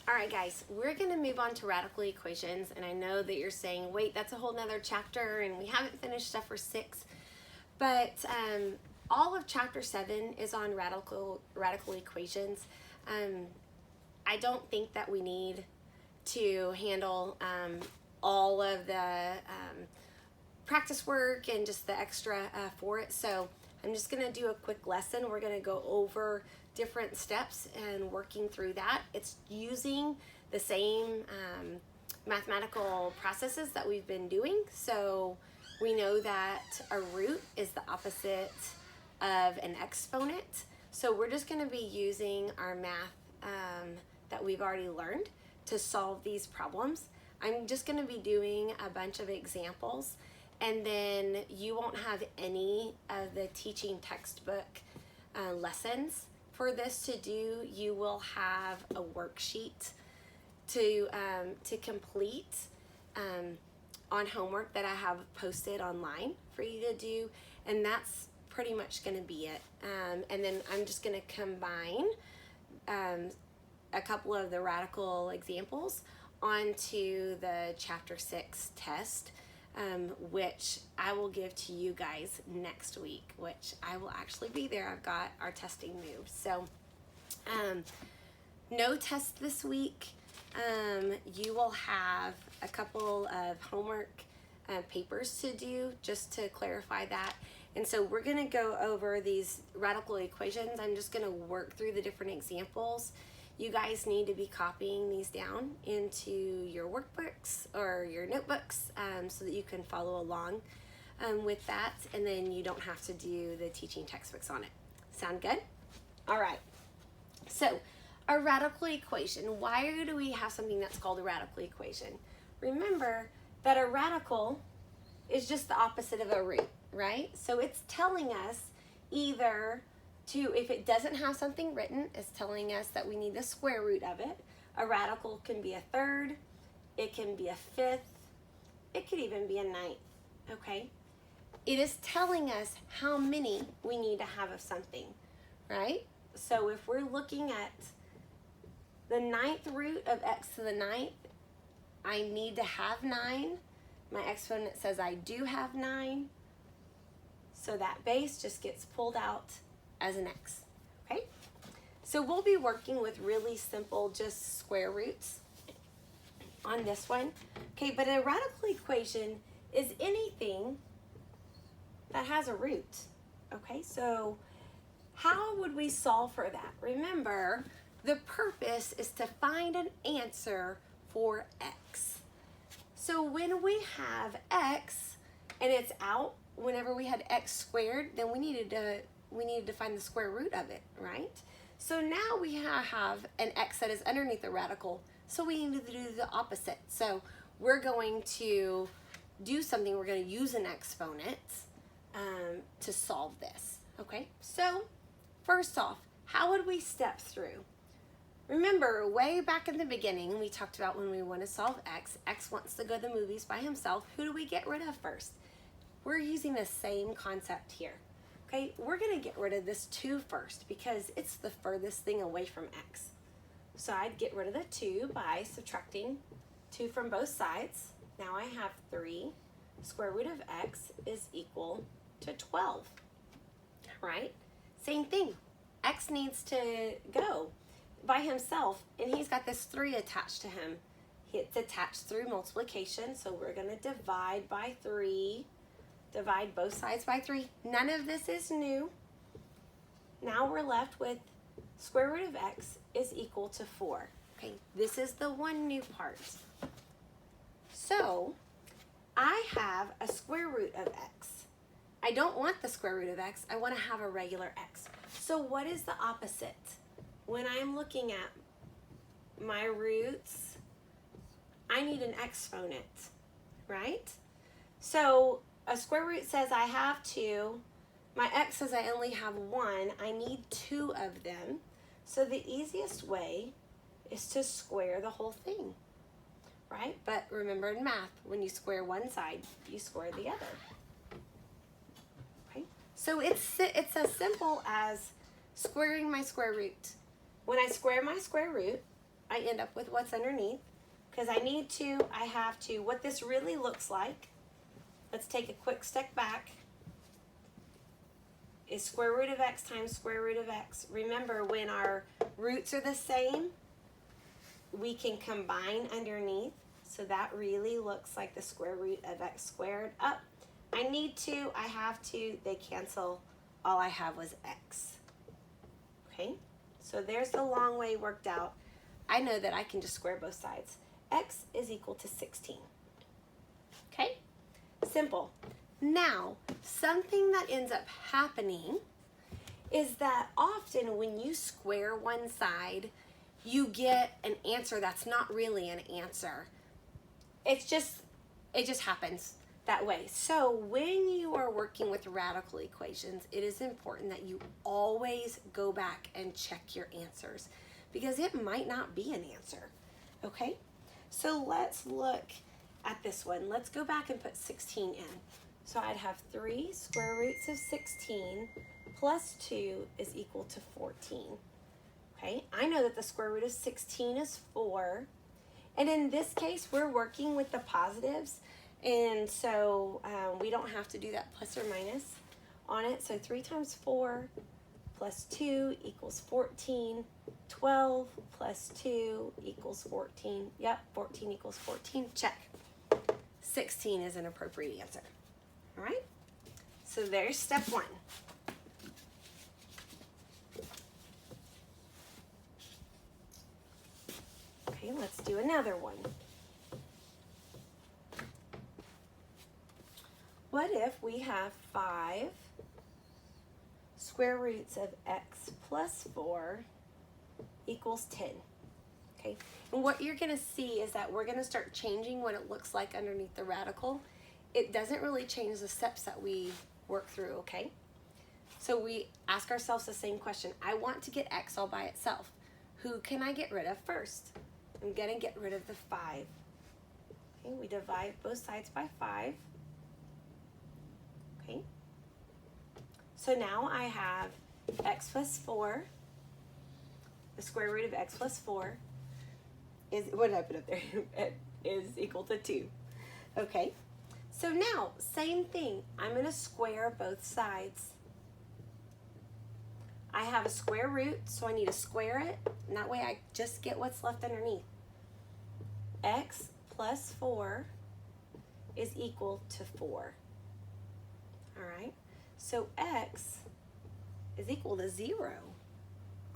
All right, guys, we're going to move on to radical equations. And I know that you're saying, wait, that's a whole nother chapter and we haven't finished stuff for 6. But all of chapter 7 is on radical equations. I don't think that we need to handle all of the practice work and just the extra for it. So I'm just going to do a quick lesson. We're going to go over different steps and working through that. It's using the same mathematical processes that we've been doing. So we know that a root is the opposite of an exponent. So we're just going to be using our math that we've already learned to solve these problems. I'm just going to be doing a bunch of examples, and then you won't have any of the teaching textbook lessons for this to do. You will have a worksheet to complete on homework that I have posted online for you to do, and that's pretty much going to be it. And then I'm just going to combine a couple of the radical examples onto the chapter 6 test, which I will give to you guys next week, which I will actually be there. I've got our testing moved. So no test this week. You will have a couple of homework papers to do just to clarify that. And so we're going to go over these radical equations. I'm just going to work through the different examples. You guys need to be copying these down into your workbooks or your notebooks so that you can follow along with that, and then you don't have to do the teaching textbooks on it. Sound good? All right. So a radical equation. Why do we have something that's called a radical equation? Remember that a radical is just the opposite of a root, right? So it's telling us either to, if it doesn't have something written, it's telling us that we need the square root of it. A radical can be a third, it can be a fifth, it could even be a ninth, okay? It is telling us how many we need to have of something, right? So if we're looking at the ninth root of x to the ninth, I need to have 9. My exponent says I do have 9. So that base just gets pulled out as an x, okay? So we'll be working with really simple, just square roots on this one. Okay, but a radical equation is anything that has a root, okay? So how would we solve for that? Remember, the purpose is to find an answer for x. So when we have x and it's out, whenever we had x squared, then we needed to find the square root of it, right? So now we have an x that is underneath the radical, so we need to do the opposite. So we're going to do something, we're going to use an exponent to solve this, okay? So first off, how would we step through? Remember, way back in the beginning, we talked about when we want to solve x wants to go to the movies by himself. Who do we get rid of first? We're using the same concept here. Okay, we're going to get rid of this 2 first because it's the furthest thing away from x. So I'd get rid of the 2 by subtracting 2 from both sides. Now I have 3. Square root of x is equal to 12, right? Same thing. X needs to go by himself, and he's got this 3 attached to him. It's attached through multiplication, so we're going to divide by 3. Divide both sides by 3. None of this is new. Now we're left with square root of x is equal to 4. Okay, this is the one new part. So I have a square root of x. I don't want the square root of x. I want to have a regular x. So what is the opposite? When I'm looking at my roots, I need an exponent, right? So a square root says I have 2. My x says I only have 1. I need 2 of them. So the easiest way is to square the whole thing, right? But remember in math, when you square one side, you square the other. Okay? So it's as simple as squaring my square root. When I square my square root, I end up with what's underneath. Because I have to, what this really looks like, let's take a quick step back, is square root of x times square root of x. Remember, when our roots are the same, we can combine underneath. So that really looks like the square root of x squared. Up, I have to, they cancel. All I have was x. Okay, so there's the long way worked out. I know that I can just square both sides. X is equal to 16. Okay, simple. Now, something that ends up happening is that often when you square one side, you get an answer that's not really an answer. It just happens that way. So when you are working with radical equations, it is important that you always go back and check your answers, because it might not be an answer. Okay, so let's look at this one. Let's go back and put 16 in. So I'd have 3 square roots of 16 plus 2 is equal to 14. Okay, I know that the square root of 16 is 4. And in this case, we're working with the positives. And so we don't have to do that plus or minus on it. So 3 times 4 plus 2 equals 14. 12 plus 2 equals 14. Yep, 14 equals 14. Check. 16 is an appropriate answer. All right? So there's step 1. Okay, let's do another one. What if we have 5 square roots of x plus 4 equals 10? Okay, and what you're going to see is that we're going to start changing what it looks like underneath the radical. It doesn't really change the steps that we work through, okay? So we ask ourselves the same question. I want to get x all by itself. Who can I get rid of first? I'm going to get rid of the 5. Okay, we divide both sides by 5. Okay, so now I have x plus 4. The square root of x plus 4 is, what did I put up there? It is equal to 2. Okay, so now, same thing. I'm going to square both sides. I have a square root, so I need to square it, and that way I just get what's left underneath. X plus 4 is equal to 4. All right, so x is equal to 0.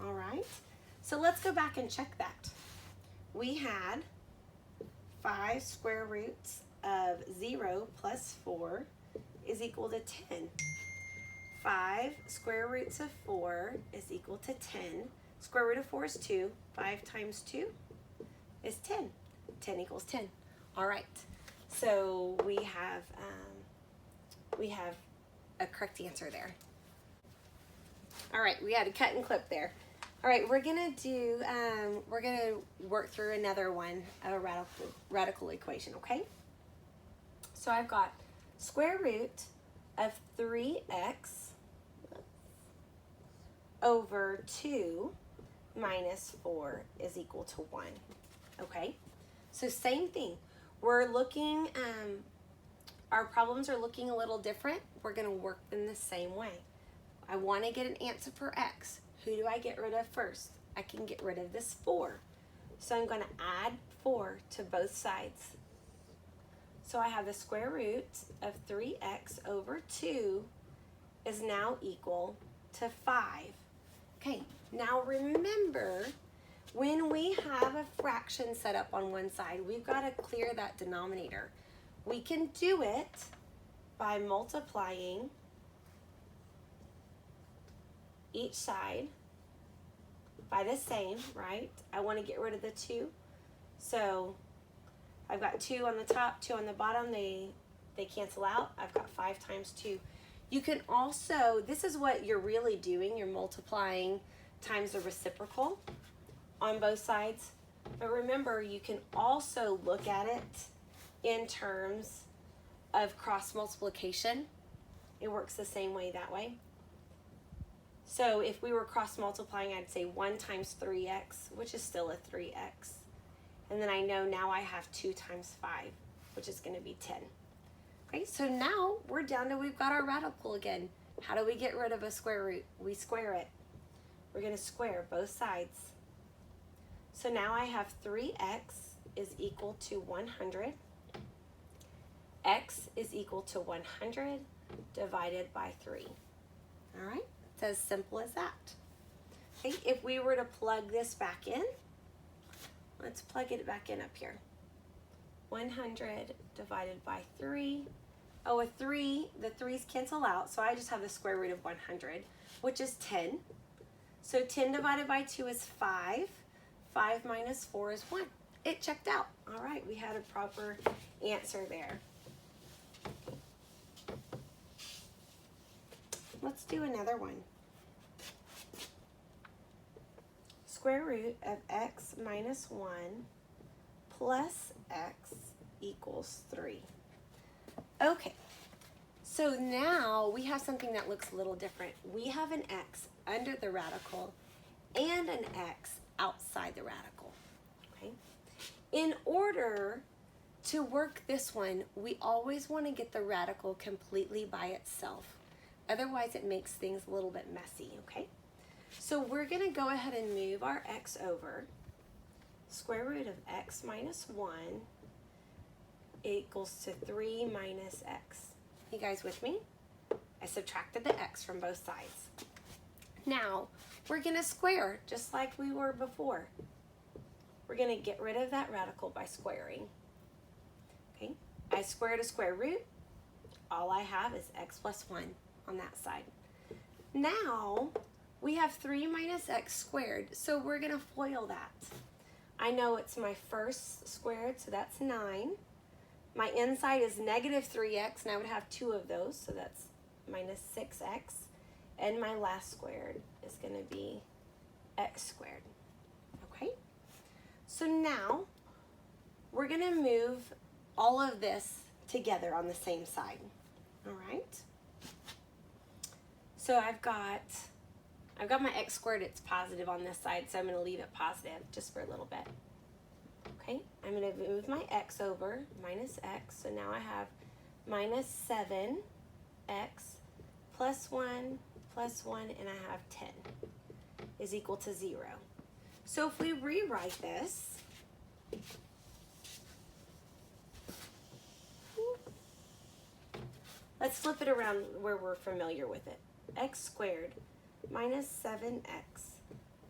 All right, so let's go back and check that. We had 5 square roots of 0 plus 4 is equal to 10. 5 square roots of 4 is equal to 10. Square root of 4 is 2. 5 times 2 is 10. 10 equals 10. All right, so we have a correct answer there. All right, we had a cut and clip there. All right, we're gonna work through another one, a radical equation, okay? So I've got square root of 3x over 2 minus 4 is equal to 1, okay? So same thing. We're looking, our problems are looking a little different. We're gonna work them the same way. I wanna get an answer for x. Who do I get rid of first? I can get rid of this 4. So I'm gonna add 4 to both sides. So I have the square root of 3x over 2 is now equal to 5. Okay, now remember, when we have a fraction set up on one side, we've got to clear that denominator. We can do it by multiplying each side by the same, right? I want to get rid of the 2. So I've got 2 on the top, 2 on the bottom. They cancel out. I've got 5 times 2. You can also, this is what you're really doing. You're multiplying times the reciprocal on both sides. But remember, you can also look at it in terms of cross multiplication. It works the same way that way. So if we were cross multiplying, I'd say 1 times 3x, which is still a 3x. And then I know now I have 2 times 5, which is going to be 10. Okay, so now we're down to we've got our radical again. How do we get rid of a square root? We square it. We're going to square both sides. So now I have 3x is equal to 100. X is equal to 100 divided by 3. All right, it's as simple as that. Okay, if we were to plug this back in, let's plug it back in up here. 100 divided by 3. Oh, a 3, the 3's cancel out, so I just have the square root of 100, which is 10. So 10 divided by 2 is 5. 5 minus 4 is 1. It checked out. All right, we had a proper answer there. Let's do another one. Square root of x minus 1 plus x equals 3. Okay, so now we have something that looks a little different. We have an x under the radical and an x outside the radical. Okay. In order to work this one, we always want to get the radical completely by itself. Otherwise, it makes things a little bit messy, okay? So we're going to go ahead and move our x over. Square root of x minus 1 equals to 3 minus x. You guys with me? I subtracted the x from both sides. Now, we're going to square just like we were before. We're going to get rid of that radical by squaring. Okay, I squared a square root. All I have is x plus 1 on that side. Now, we have 3 minus x squared, so we're going to FOIL that. I know it's my first squared, so that's 9. My inside is negative 3x, and I would have 2 of those, so that's minus 6x. And my last squared is going to be x squared. Okay? So now, we're going to move all of this together on the same side. All right? So I've got my x squared, it's positive on this side, so I'm going to leave it positive just for a little bit. Okay, I'm going to move my x over, minus x, so now I have minus 7x plus 1, and I have 10 is equal to 0. So if we rewrite this, let's flip it around where we're familiar with it. X squared minus 7x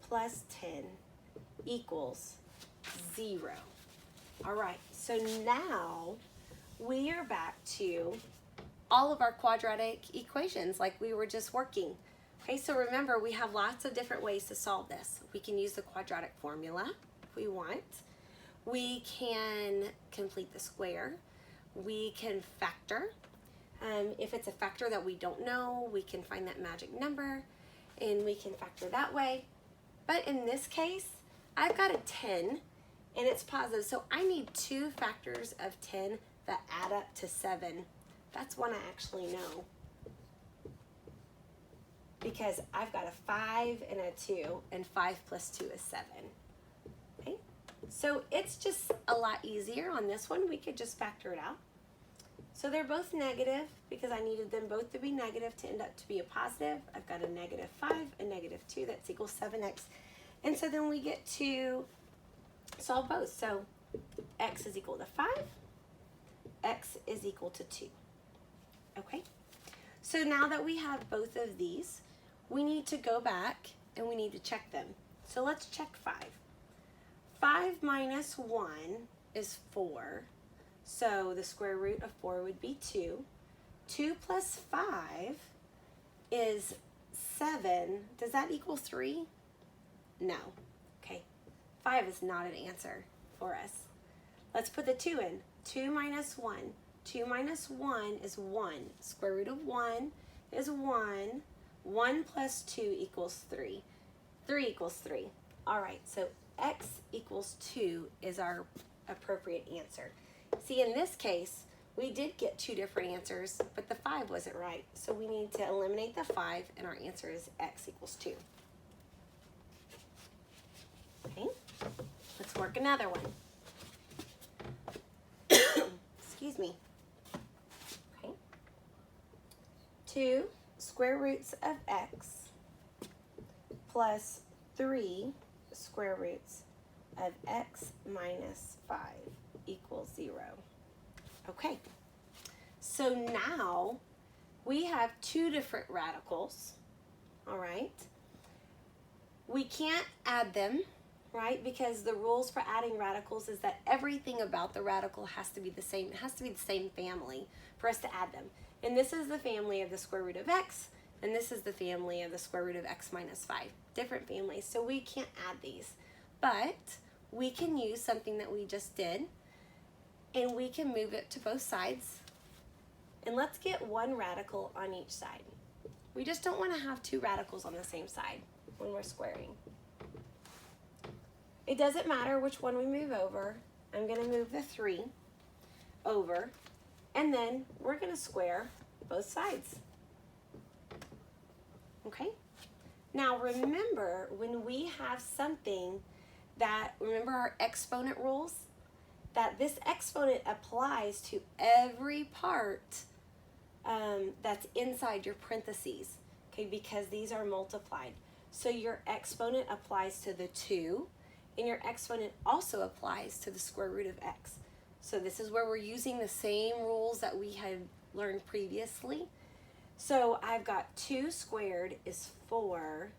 plus 10 equals 0. All right, so now we are back to all of our quadratic equations like we were just working. Okay, so remember we have lots of different ways to solve this. We can use the quadratic formula if we want. We can complete the square. We can factor. If it's a factor that we don't know, we can find that magic number and we can factor that way. But in this case, I've got a 10 and it's positive, so I need 2 factors of 10 that add up to 7. That's one I actually know, because I've got a 5 and a 2, and 5 plus 2 is 7. Okay, so it's just a lot easier on this one. We could just factor it out. So they're both negative because I needed them both to be negative to end up to be a positive. I've got a negative 5, a negative 2, that's equals 7x. And so then we get to solve both. So x is equal to 5, x is equal to 2. Okay, so now that we have both of these, we need to go back and we need to check them. So let's check 5. 5 minus 1 is 4. So the square root of 4 would be 2. 2 plus 5 is 7. Does that equal 3? No. Okay. 5 is not an answer for us. Let's put the 2 in. 2 minus 1. 2 minus 1 is 1. Square root of 1 is 1. 1 plus 2 equals 3. 3 equals 3. All right, so x equals 2 is our appropriate answer. See, in this case, We did get two different answers, but the 5 wasn't right. So we need to eliminate the 5, and our answer is x equals 2. Okay, let's work another one. Excuse me. Okay. 2 square roots of x plus 3 square roots of x minus 5 equals 0. Okay, so now we have two different radicals, all right? We can't add them, right? Because the rules for adding radicals is that everything about the radical has to be the same. It has to be the same family for us to add them. And this is the family of the square root of x, and this is the family of the square root of x minus 5. Different families, so we can't add these. But we can use something that we just did, and we can move it to both sides. And let's get one radical on each side. We just don't want to have two radicals on the same side when we're squaring. It doesn't matter which one we move over. I'm going to move the 3 over, and then we're going to square both sides. Okay? Now remember, when we have something that, remember our exponent rules? That this exponent applies to every part that's inside your parentheses, okay, because these are multiplied. So your exponent applies to the 2, and your exponent also applies to the square root of x. So this is where we're using the same rules that we had learned previously. So I've got 2 squared is 4,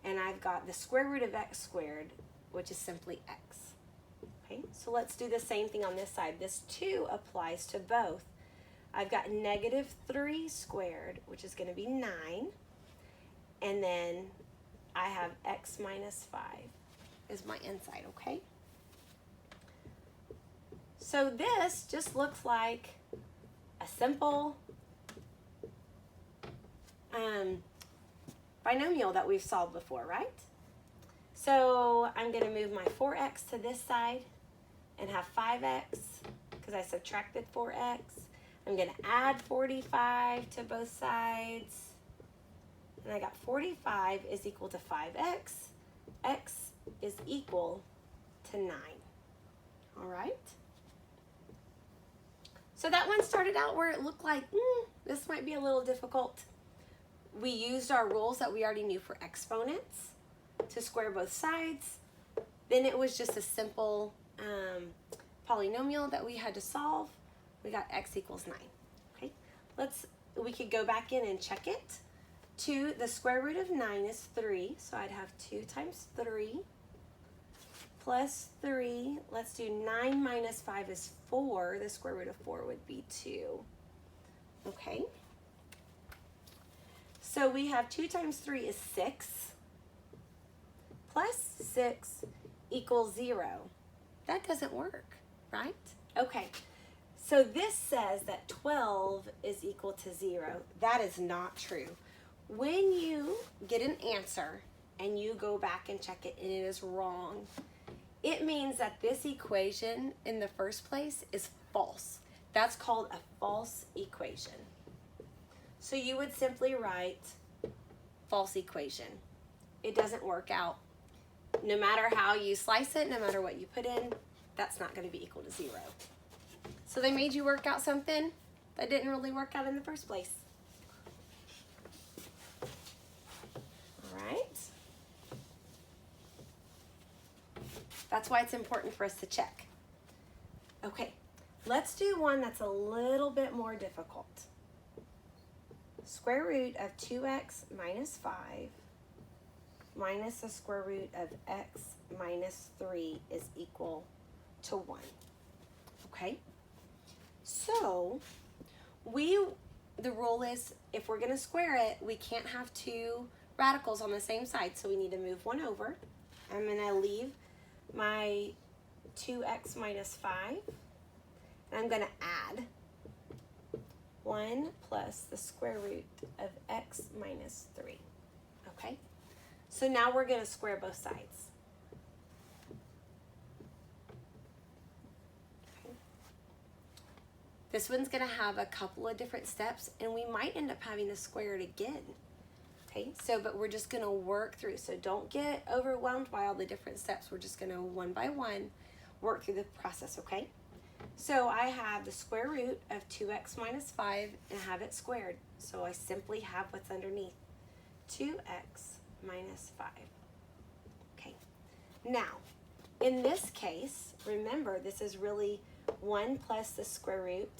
and I've got the square root of x squared, which is simply x. Okay, so let's do the same thing on this side. This 2 applies to both. I've got negative 3 squared, which is going to be 9, and then I have x minus 5 is my inside, okay? So this just looks like a simple binomial that we've solved before, right? So I'm going to move my 4x to this side and have 5x because I subtracted 4x. I'm going to add 45 to both sides. And I got 45 is equal to 5x. X is equal to 9. All right? So that one started out where it looked like, this might be a little difficult. We used our rules that we already knew for exponents to square both sides. Then it was just a simple polynomial that we had to solve. We got x equals 9. Okay, we could go back in and check it. The square root of 9 is 3, so I'd have 2 times 3 plus 3. Let's do 9 minus 5 is 4. The square root of 4 would be 2. Okay. So we have 2 times 3 is 6. Plus 6 equals 0. That doesn't work, right? Okay. So this says that 12 is equal to 0. That is not true. When you get an answer and you go back and check it and it is wrong, it means that this equation in the first place is false. That's called a false equation. So you would simply write false equation. It doesn't work out. No matter how you slice it, no matter what you put in, that's not going to be equal to 0. So they made you work out something that didn't really work out in the first place. All right. That's why it's important for us to check. Okay, let's do one that's a little bit more difficult. Square root of 2x minus 5 minus the square root of x minus 3 is equal to 1. Okay? So, the rule is if we're going to square it, we can't have two radicals on the same side, so we need to move one over. I'm going to leave my 2x minus 5, and I'm going to add 1 plus the square root of x minus 3. Okay? So now we're going to square both sides. This one's gonna have a couple of different steps, and we might end up having to square it again. Okay, so, but we're just gonna work through. So don't get overwhelmed by all the different steps. We're just gonna one by one work through the process, okay? So I have the square root of 2x minus 5 and have it squared. So I simply have what's underneath, 2x minus 5. Okay, now in this case, remember this is really 1 plus the square root.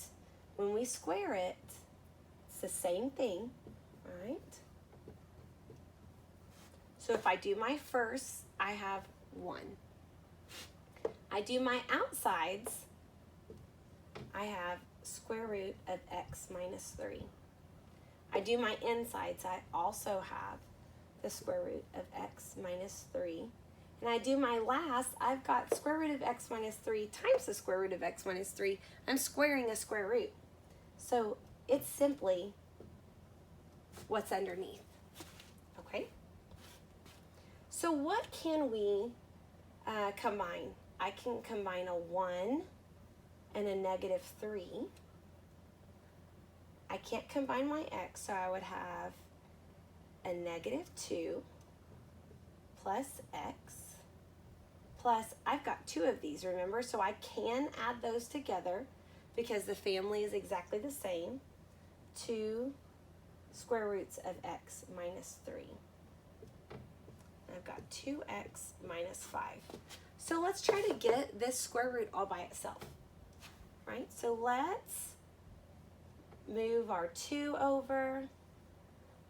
When we square it, it's the same thing, all right? So if I do my first, I have 1. I do my outsides, I have square root of x minus 3. I do my insides, I also have the square root of x minus 3. And I do my last, I've got square root of x minus 3 times the square root of x minus 3. I'm squaring a square root. So it's simply what's underneath, okay? So what can we combine? I can combine a 1 and a negative 3. I can't combine my x, so I would have a negative 2 plus x plus, I've got 2 of these, remember? So I can add those together because the family is exactly the same. 2 square roots of x minus 3. I've got 2x minus 5. So let's try to get this square root all by itself, right? So let's move our 2 over.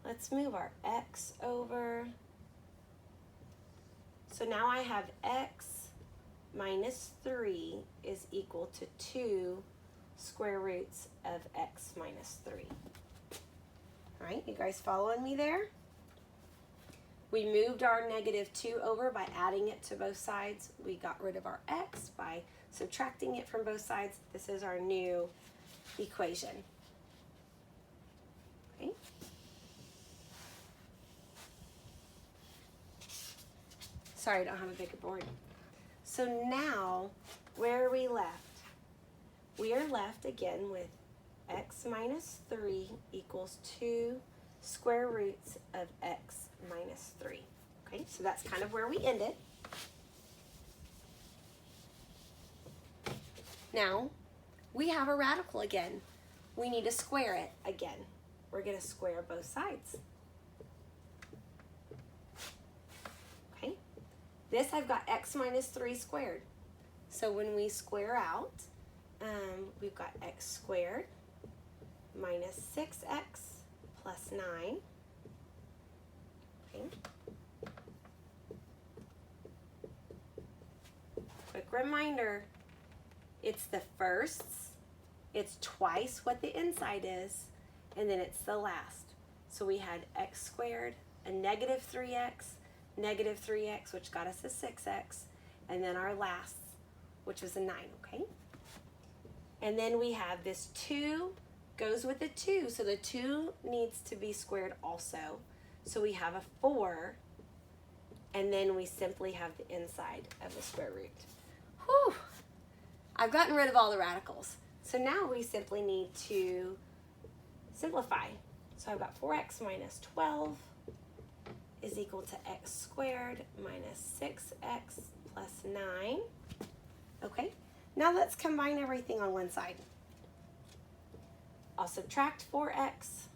Let's move our x over. So now I have x minus 3 is equal to 2 square roots of x minus 3. All right, you guys following me there? We moved our negative 2 over by adding it to both sides. We got rid of our x by subtracting it from both sides. This is our new equation. Okay. Sorry, I don't have a bigger board. So now, where are we left? We are left again with x minus 3 equals 2 square roots of x minus 3. Okay, so that's kind of where we ended. Now, we have a radical again. We need to square it again. We're going to square both sides. Okay, this I've got x minus 3 squared. So when we square out, we've got x squared minus 6x plus 9. Okay. Quick reminder, it's the firsts, it's twice what the inside is, and then it's the last. So we had x squared, a negative 3x, which got us a 6x, and then our last, which was a 9, okay? And then we have this 2 goes with the 2, so the 2 needs to be squared also. So we have a 4, and then we simply have the inside of the square root. Whew! I've gotten rid of all the radicals. So now we simply need to simplify. So I've got 4x minus 12 is equal to x squared minus 6x plus 9. Okay, now let's combine everything on one side. I'll subtract 4x,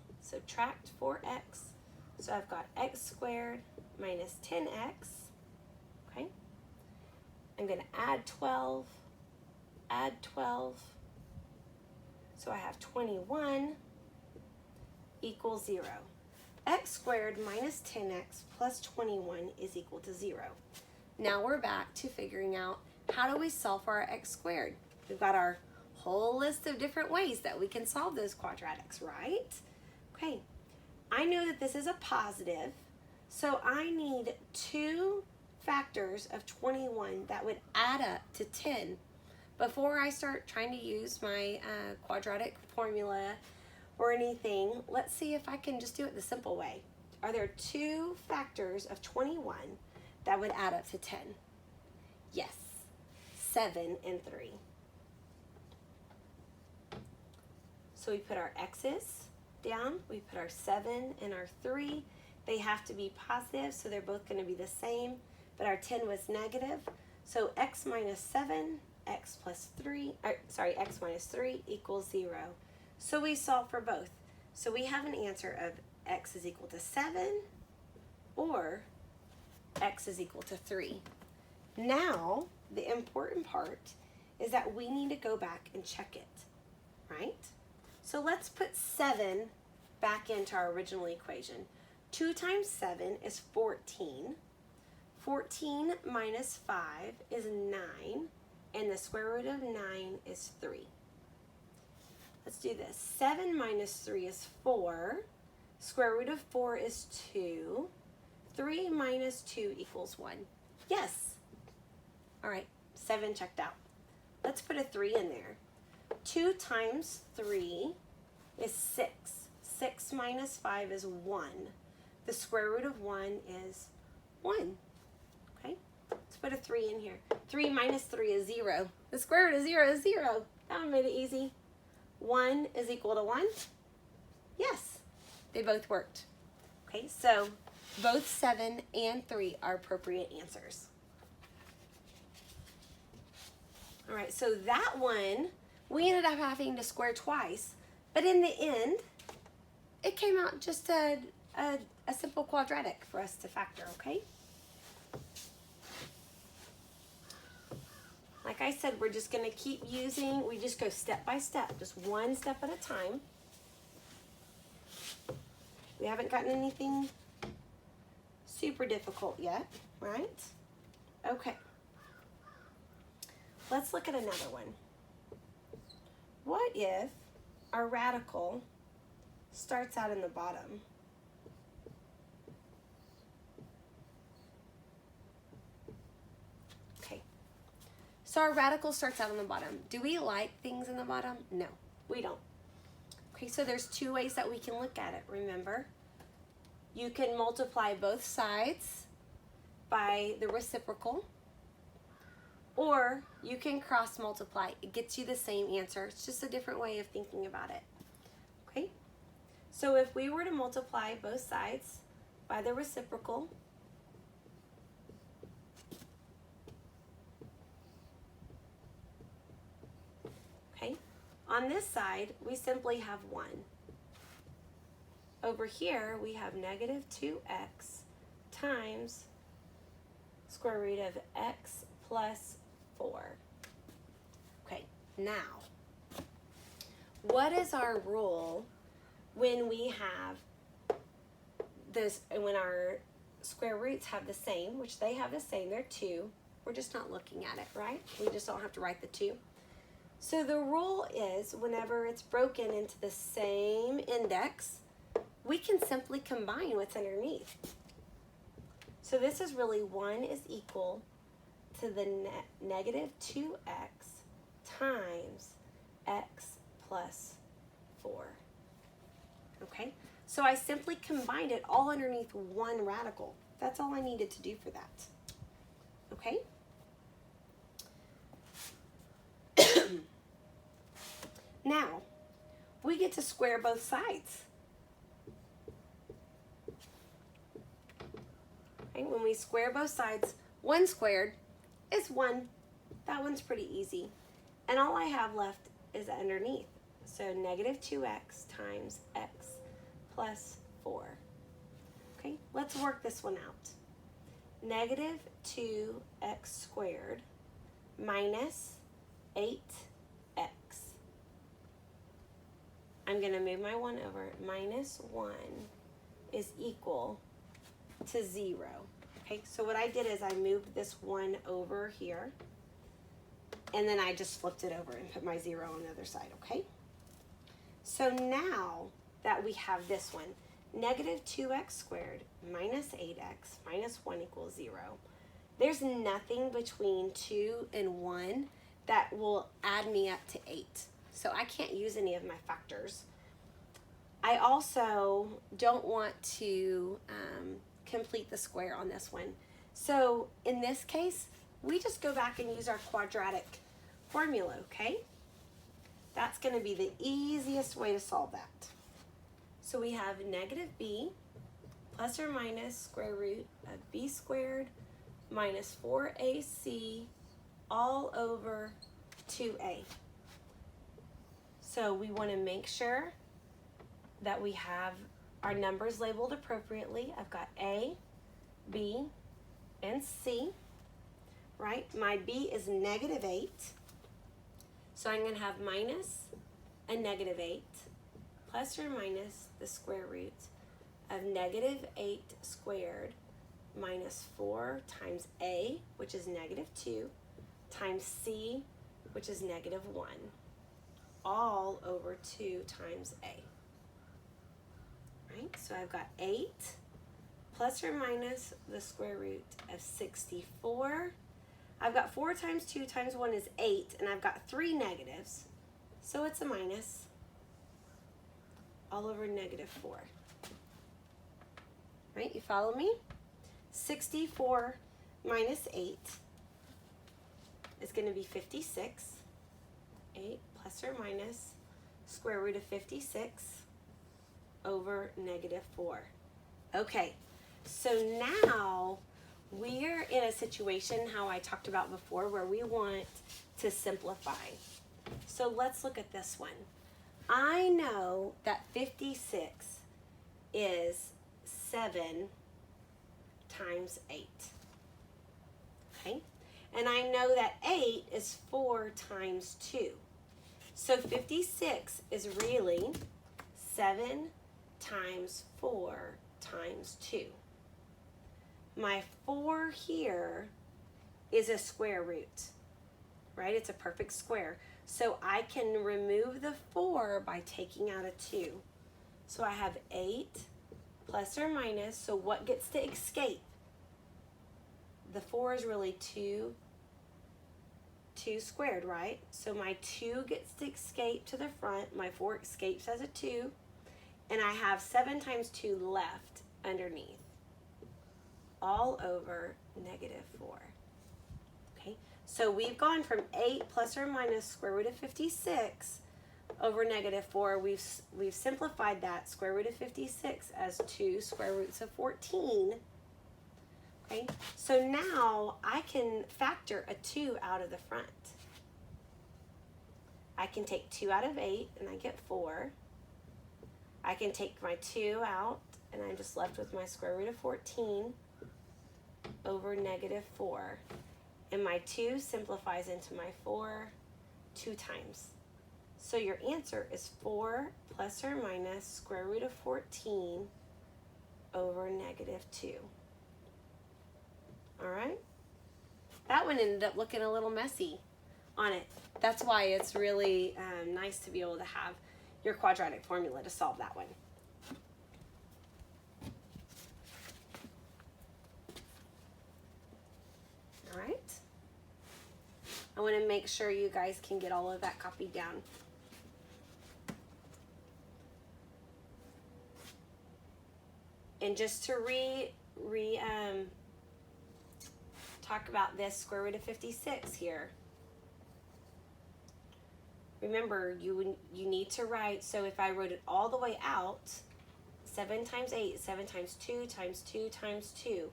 So I've got x squared minus 10x, okay? I'm gonna add 12, So I have 21 equals 0. X squared minus 10x plus 21 is equal to 0. Now we're back to figuring out how do we solve for our x squared. We've got our whole list of different ways that we can solve those quadratics, right? Okay, I know that this is a positive, so I need 2 factors of 21 that would add up to 10 before I start trying to use my quadratic formula or anything. Let's see if I can just do it the simple way. Are there 2 factors of 21 that would add up to 10? Yes, 7 and 3. So we put our x's down, we put our 7 and our 3. They have to be positive, so they're both going to be the same, but our 10 was negative. So x minus 7, x plus 3, x minus 3 equals 0. So we solve for both. So we have an answer of x is equal to 7 or x is equal to 3. Now, the important part is that we need to go back and check it, right? So let's put 7 back into our original equation. 2 times 7 is 14. 14 minus 5 is 9, and the square root of 9 is 3. Let's do this. 7 minus 3 is 4. Square root of 4 is 2. 3 minus 2 equals 1. Yes. All right, 7 checked out. Let's put a 3 in there. 2 times 3 is 6. 6 minus 5 is 1. The square root of 1 is 1. Okay, let's put a 3 in here. 3 minus 3 is 0. The square root of 0 is 0. That one made it easy. 1 is equal to 1? Yes, they both worked. Okay, so both 7 and 3 are appropriate answers. All right, so that one, we ended up having to square twice, but in the end, it came out just a simple quadratic for us to factor, okay? Like I said, we're just gonna keep using, we just go step by step, just one step at a time. We haven't gotten anything super difficult yet, right? Okay. Let's look at another one. What if our radical starts out in the bottom? Okay. So our radical starts out on the bottom. Do we like things in the bottom? No, we don't. Okay, so there's two ways that we can look at it, remember? You can multiply both sides by the reciprocal, or you can cross multiply. It gets you the same answer. It's just a different way of thinking about it. Okay? So if we were to multiply both sides by the reciprocal, okay, on this side, we simply have 1. Over here, we have negative 2x times square root of x plus 4. Okay, now, what is our rule when we have this, when our square roots have the same, which they have the same, they're 2. We're just not looking at it, right? We just don't have to write the 2. So the rule is whenever it's broken into the same index, we can simply combine what's underneath. So this is really 1 is equal to the negative 2x times x plus 4. Okay, so I simply combined it all underneath one radical. That's all I needed to do for that. Okay? Now, we get to square both sides. Okay, when we square both sides, 1 squared is 1. That one's pretty easy. And all I have left is underneath. So negative 2x times x plus 4. Okay, let's work this one out. Negative 2x squared minus 8x. I'm going to move my 1 over. Minus 1 is equal to 0. Okay, so what I did is I moved this 1 over here, and then I just flipped it over and put my 0 on the other side, okay? So now that we have this one, negative 2x squared minus 8x minus 1 equals 0. There's nothing between 2 and 1 that will add me up to 8. So I can't use any of my factors. I also don't want to complete the square on this one. So in this case, we just go back and use our quadratic formula, okay? That's going to be the easiest way to solve that. So we have negative b plus or minus square root of b squared minus 4ac all over 2a. So we want to make sure that we have our numbers labeled appropriately. I've got a, b, and c, right? My b is negative 8. So I'm going to have minus a negative 8 plus or minus the square root of negative 8 squared minus 4 times a, which is negative 2, times c, which is negative 1, all over 2 times a. Right? So I've got 8 plus or minus the square root of 64. I've got 4 times 2 times 1 is 8, and I've got 3 negatives, so it's a minus all over negative 4. Right? You follow me? 64 minus 8 is going to be 56. 8 plus or minus square root of 56 over negative 4. Okay, so now we're in a situation, how I talked about before, where we want to simplify. So let's look at this one. I know that 56 is 7 times 8. Okay? And I know that 8 is 4 times 2. So 56 is really 7 times 4 times 2. My 4 here is a square root, right? It's a perfect square. So I can remove the 4 by taking out a 2. So I have 8 plus or minus, so what gets to escape? The 4 is really 2 squared, right? So my 2 gets to escape to the front, my 4 escapes as a 2, and I have 7 times 2 left underneath, all over negative 4. Okay, so we've gone from 8 plus or minus square root of 56 over negative 4. We've simplified that square root of 56 as 2 square roots of 14. Okay, so now I can factor a 2 out of the front. I can take 2 out of 8 and I get 4. I can take my 2 out and I'm just left with my square root of 14 over negative 4. And my 2 simplifies into my 4 2 times. So your answer is 4 plus or minus square root of 14 over negative 2. All right? That one ended up looking a little messy on it. That's why it's really nice to be able to have your quadratic formula to solve that one. All right? I want to make sure you guys can get all of that copied down. And just to talk about this square root of 56 here. Remember, you need to write, so if I wrote it all the way out, 7 times 8, 7 times 2 times 2 times 2.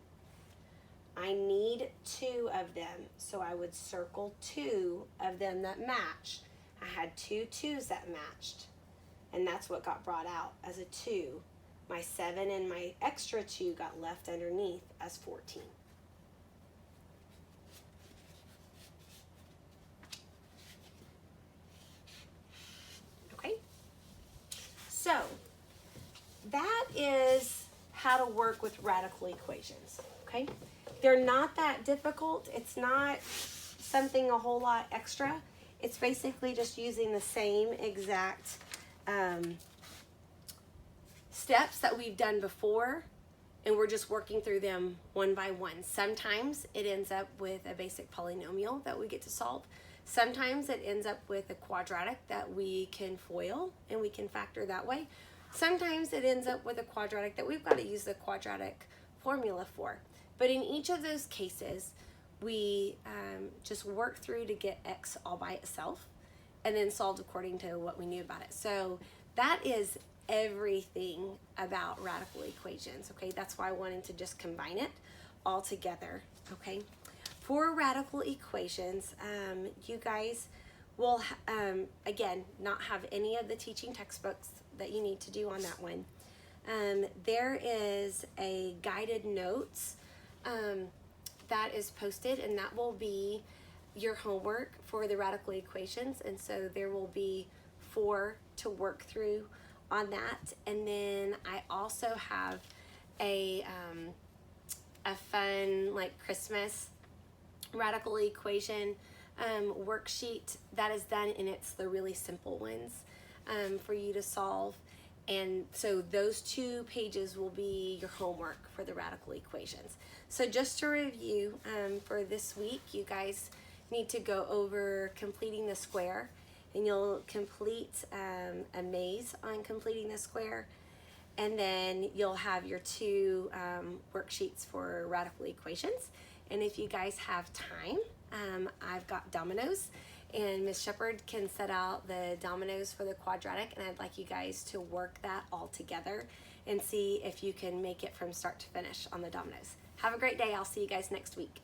I need 2 of them, so I would circle 2 of them that match. I had 2 2s that matched, and that's what got brought out as a 2. My 7 and my extra 2 got left underneath as 14. Okay? So, that is how to work with radical equations, okay? They're not that difficult. It's not something a whole lot extra. It's basically just using the same exact steps that we've done before, and we're just working through them one by one. Sometimes it ends up with a basic polynomial that we get to solve. Sometimes it ends up with a quadratic that we can FOIL and we can factor that way. Sometimes it ends up with a quadratic that we've got to use the quadratic formula for. But in each of those cases, we just work through to get x all by itself. and then solved according to what we knew about it. So that is everything about radical equations, okay? That's why I wanted to just combine it all together, okay? For radical equations, you guys will, again, not have any of the teaching textbooks that you need to do on that one. There is a guided notes that is posted, and that will be your homework for the radical equations. And so there will be 4 to work through on that. And then I also have a fun like Christmas radical equation worksheet that is done, and it's the really simple ones for you to solve. And so those 2 pages will be your homework for the radical equations. So just to review, for this week, you guys need to go over completing the square, and you'll complete a maze on completing the square. And then you'll have your 2 worksheets for radical equations. And if you guys have time, I've got dominoes, and Miss Shepherd can set out the dominoes for the quadratic, and I'd like you guys to work that all together and see if you can make it from start to finish on the dominoes. Have a great day. I'll see you guys next week.